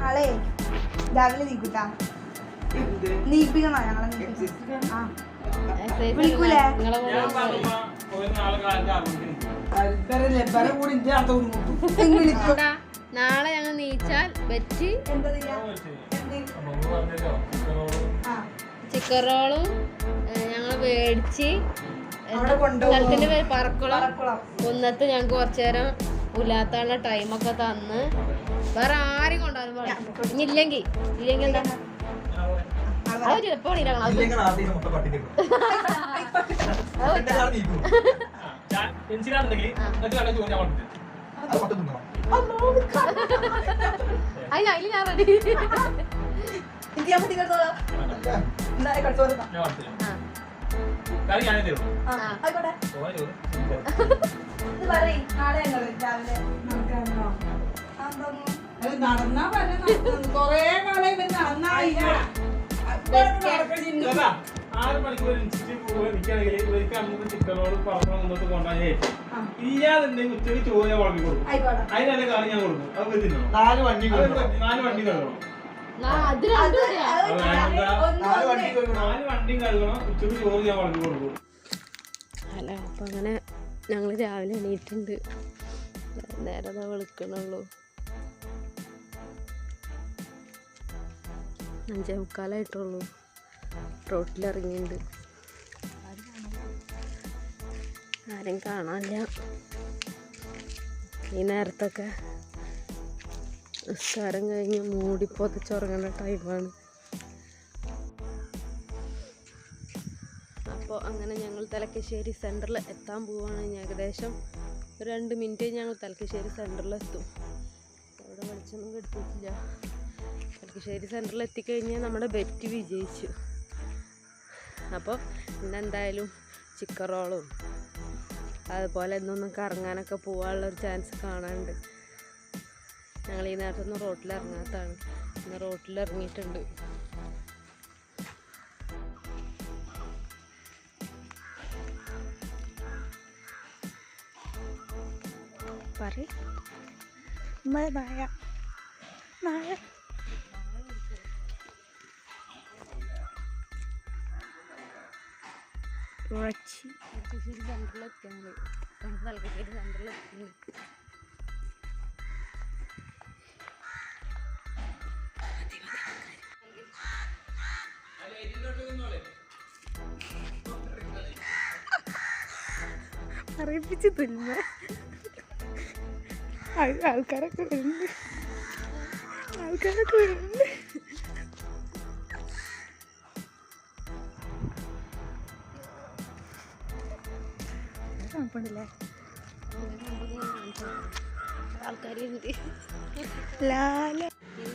നാളെ രാവിലെ നീക്കൂട്ടാ നീപ്പിക്കണോ ഞങ്ങളെ വിളിക്കൂലേ നാളെ ഞങ്ങൾ നീച്ചാൽ വെച്ച് ചിക്കൻ റോളും ഞങ്ങൾ മേടിച്ച് സ്ഥലത്തിന്റെ പേര് പറക്കുളം കുന്നത്ത് ഞങ്ങക്ക് കുറച്ചേരം ഉലാത്താനുള്ള ടൈമൊക്കെ തന്ന് വേറെ ആരും കൊണ്ടാലും ഇല്ലെങ്കിൽ എന്താ അത് ചിലപ്പോൾ അതിന് ഞാൻ റെഡി നടന്നാ കൊറേ കാലം നടന്നായില്ല 6 മണിക്കൂർ നിൽക്കുകയാണെങ്കിൽ ഇവർക്ക് നമുക്ക് ചിക്കനോട് പറക്കണം മുന്നോട്ട് കൊണ്ടാൽ ഇല്ലാതുണ്ടെങ്കിൽ ഉച്ചയ്ക്ക് ചോറ് ഞാൻ വളർത്തി കൊടുക്കും. അതിനല്ലേ കാര്യം ഞാൻ കൊടുക്കും. അത് തിന്നോ 4 വണ്ടി കഴുകണം. 4 വണ്ടിയും കഴുകണം. ഉച്ചയ്ക്ക് ചോറ് ഞാൻ വളർത്തി കൊടുക്കും. അല്ല അപ്പം അങ്ങനെ ഞങ്ങൾ രാവിലെ എണീറ്റുണ്ട്. നേരെ വിളിക്കണുള്ളൂ. 5:45 റോട്ടിലിറങ്ങിയിട്ടുണ്ട്. ആരും കാണാനില്ല. ഈ നേരത്തൊക്കെ നിസ്കാരം കഴിഞ്ഞ് മൂടി പൊതിച്ചുറങ്ങേണ്ട ടൈമാണ്. അപ്പോൾ അങ്ങനെ ഞങ്ങൾ തലക്കശ്ശേരി സെൻറ്ററിൽ എത്താൻ പോവുകയാണ്. ഏകദേശം 2 മിനിറ്റ് ഞങ്ങൾ തലക്കശ്ശേരി സെൻറ്ററിലെത്തും. അവിടെ വെളിച്ചൊന്നും കെടുത്തിട്ടില്ല. തലക്കശ്ശേരി സെൻറ്ററിൽ എത്തിക്കഴിഞ്ഞാൽ നമ്മുടെ ബെറ്റ് വിജയിച്ചു. അപ്പോൾ ഇന്നെന്തായാലും ചിക്കൻ റോളും അതുപോലെ എന്നൊന്നും കറങ്ങാനൊക്കെ പോകാനുള്ളൊരു ചാൻസ് കാണാനുണ്ട്. ഞങ്ങൾ ഈ നേരത്തൊന്നും റോട്ടിലിറങ്ങാത്തതാണ്. ഇന്ന് റോട്ടിലിറങ്ങിയിട്ടുണ്ട്. പറ തലക്കശ്ശേരി സെൻറ്ററിലെത്തിയാണ്. തലക്കശ്ശേരി സെൻറ്ററിലെത്തി. അറിയിപ്പിച്ച് തിന്ന ആൾക്കാരൊക്കെ വരുന്നുണ്ട്. ില്ലേ ആൾക്കാർ ഇത്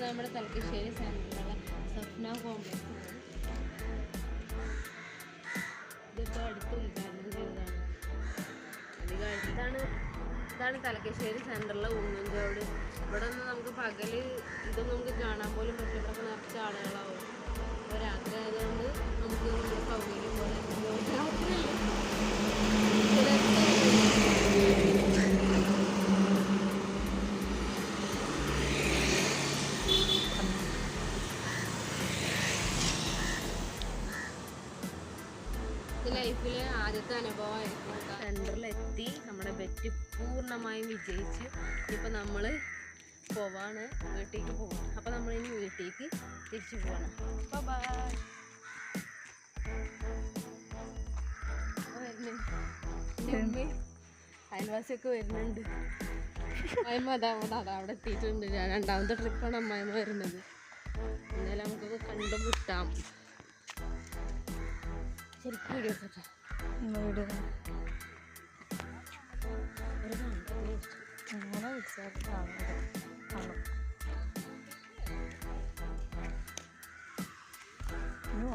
നമ്മുടെ തലക്കശ്ശേരി സെൻറ്ററിലുള്ള സ്വപ്ന കോംപ്ലക്സ് ആണ്. ഇതിപ്പോൾ അടുത്ത് ഉദ്ഘാടനം ചെയ്തതാണ്. ഇതാണ് തലക്കശ്ശേരി സെൻറ്ററിലെ ഉമ്മൻചോട്. ഇവിടെ നിന്ന് നമുക്ക് പകല് ഇതൊന്നും നമുക്ക് കാണാൻ പോലും പറ്റില്ല. ഇവിടെ നിറച്ച ആളുകളാവും. അപ്പോൾ രാത്രി ആയതുകൊണ്ട് നമുക്ക് നമ്മുടെ സൗകര്യം പോലെ ലൈഫിലെ ആദ്യത്തെ അനുഭവമായിരിക്കും. സെൻറ്ററിലെത്തി നമ്മുടെ ബെറ്റ് പൂർണ്ണമായും വിജയിച്ച്. ഇനിയിപ്പോൾ നമ്മൾ പോവാണ്, വീട്ടിലേക്ക് പോവാണ്. അപ്പോൾ നമ്മളിനി വീട്ടിലേക്ക് തിരിച്ചു പോവാണ്. ബൈ. വരുന്നുണ്ട് അയൽവാസിയൊക്കെ വരുന്നുണ്ട്. അമ്മായിമ്മ അവിടെ എത്തിയിട്ടുണ്ട്. രണ്ടാമത്തെ ട്രിപ്പാണ് അമ്മായിമ്മ വരുന്നത്. എന്നാലും നമുക്കൊക്കെ കണ്ടുമുട്ടാം. ശരിക്കും വീഡിയോ എടുക്കട്ടെ. അങ്ങനെ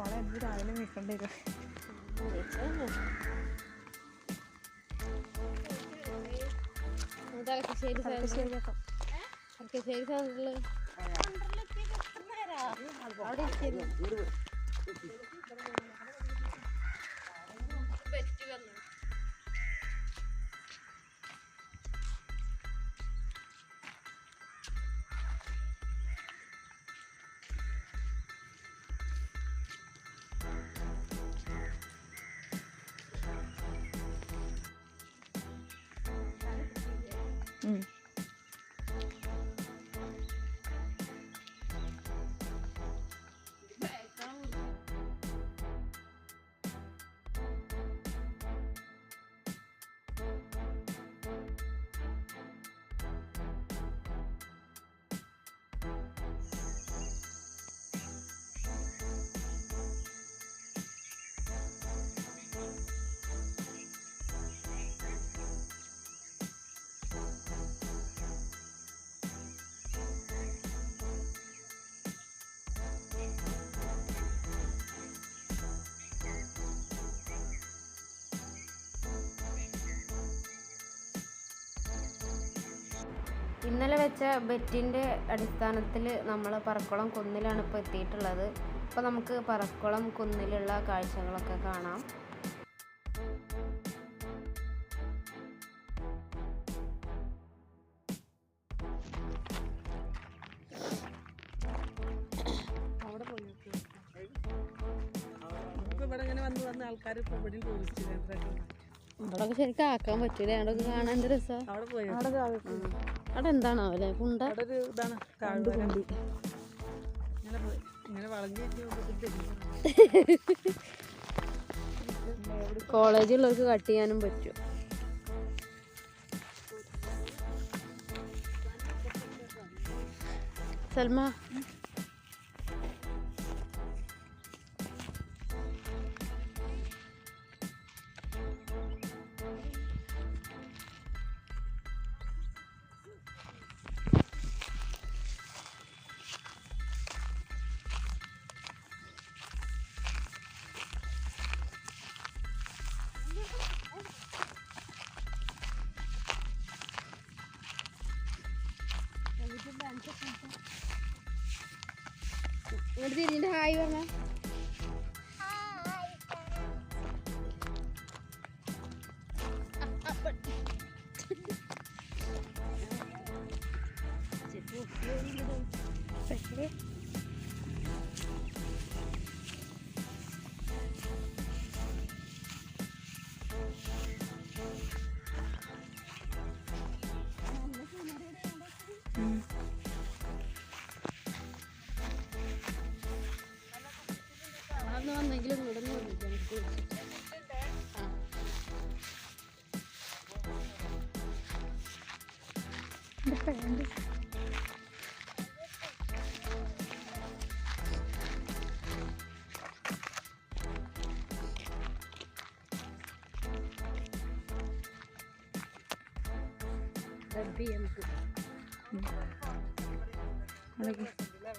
ഓളെ എന്ത് രാവിലെ നിൽക്കേണ്ടി വരും. തലക്കശ്ശേരി സെൻറ്ററിൽ അവിടെ ബെറ്റ് വന്നു. ഇന്നലെ വെച്ച ബെറ്റിൻ്റെ അടിസ്ഥാനത്തിൽ നമ്മൾ പറക്കുളം കുന്നിലാണ് ഇപ്പോൾ എത്തിയിട്ടുള്ളത്. അപ്പോൾ നമുക്ക് പറക്കുളം കുന്നിലുള്ള കാഴ്ചകളൊക്കെ കാണാം. ഇവിടൊക്കെ ശരിക്കും ആക്കാൻ പറ്റൂല. അവിടെ കാണാൻ എന്ത് രസമാണ്. അവിടെ എന്താണാവല്ലേ കുണ്ട കോളേജിലുള്ളവർക്ക് കട്ട് ചെയ്യാനും പറ്റും. സൽമ തിരിഞ്ഞിട്ട് ഹായ് പറഞ്ഞ വന്നെങ്കിലും ഇവിടെ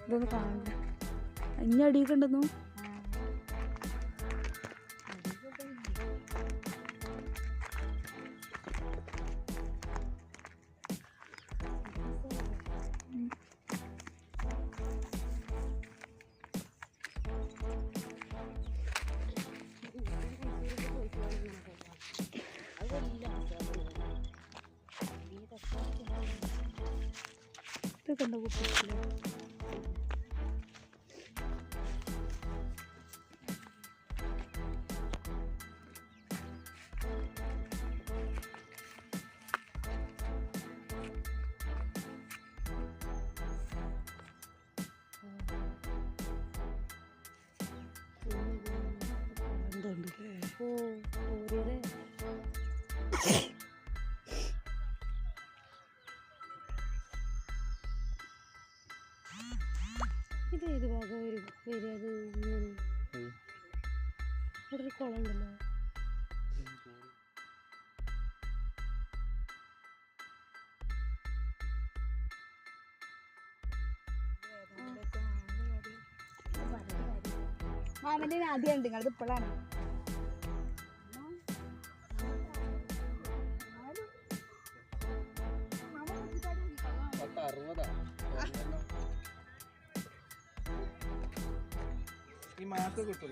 ഇതൊന്നും കാണണ്ട. ഇനി അടിയൊക്കെ ഉണ്ടെന്നു. ഇതൊക്കെ ഉണ്ടോ കുട്ടികളെ? ഇത് ഏത് ഭാഗം വരിക? അത് ഇവിടെ ഒരു കുളം ഉണ്ടല്ലോ. മാമൻ്റെ ആദ്യം ഉണ്ട് നിങ്ങളത് ഇപ്പോഴാണ്. ഈ മാസം കിട്ടും.